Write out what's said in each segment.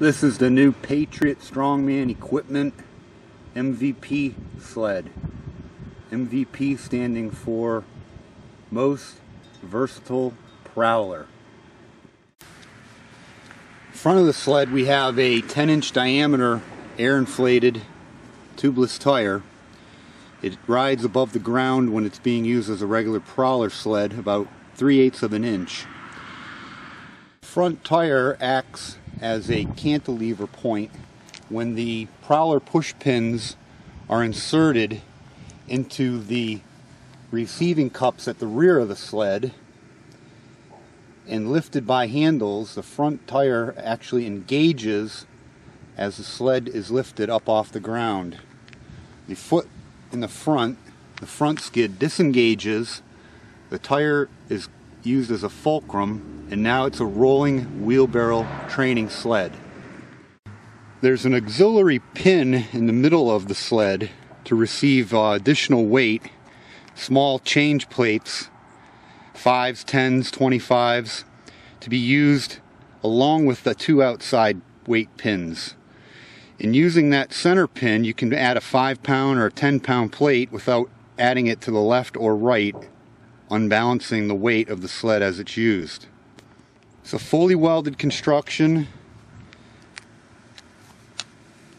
This is the new Patriot Strongman Equipment MVP sled. MVP standing for Most Versatile Prowler. In front of the sled we have a 10-inch diameter air inflated tubeless tire. It rides above the ground when it's being used as a regular Prowler sled, about 3/8 of an inch. Front tire acts as a cantilever point when the Prowler push pins are inserted into the receiving cups at the rear of the sled and lifted by handles. The front tire actually engages as the sled is lifted up off the ground. The foot in the front skid disengages. The tire is used as a fulcrum, and now it's a rolling wheelbarrow training sled. There's an auxiliary pin in the middle of the sled to receive additional weight, small change plates, 5s, 10s, 25s, to be used along with the two outside weight pins. In using that center pin, you can add a 5-pound or a 10-pound plate without adding it to the left or right, unbalancing the weight of the sled as it's used. It's a fully welded construction,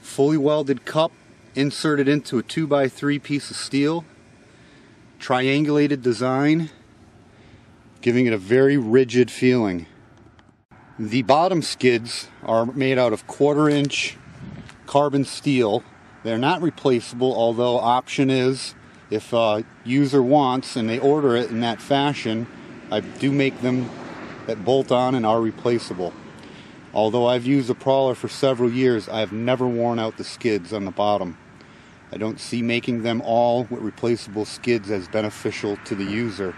fully welded cup inserted into a 2x3 piece of steel, triangulated design, giving it a very rigid feeling. The bottom skids are made out of 1/4-inch carbon steel. They're not replaceable, although option is, if a user wants and they order it in that fashion, I do make them that bolt on and are replaceable. Although I've used the Prowler for several years, I have never worn out the skids on the bottom. I don't see making them all with replaceable skids as beneficial to the user.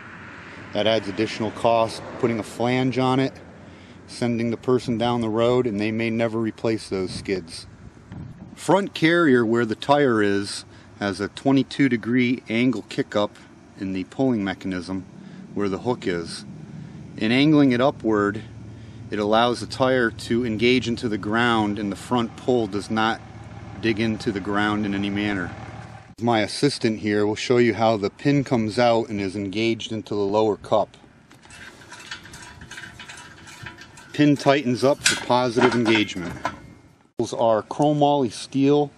That adds additional cost, putting a flange on it, sending the person down the road, and they may never replace those skids. Front carrier, where the tire is, has a 22-degree angle kick-up in the pulling mechanism where the hook is. In angling it upward, it allows the tire to engage into the ground, and the front pull does not dig into the ground in any manner. My assistant here will show you how the pin comes out and is engaged into the lower cup. Pin tightens up for positive engagement. Those are chromoly steel.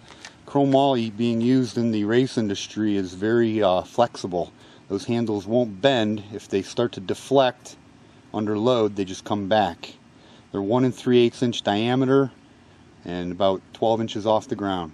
Chromoly, being used in the race industry, is very flexible. Those handles won't bend. If they start to deflect under load, they just come back. They're 1 3/8 inch diameter and about 12 inches off the ground.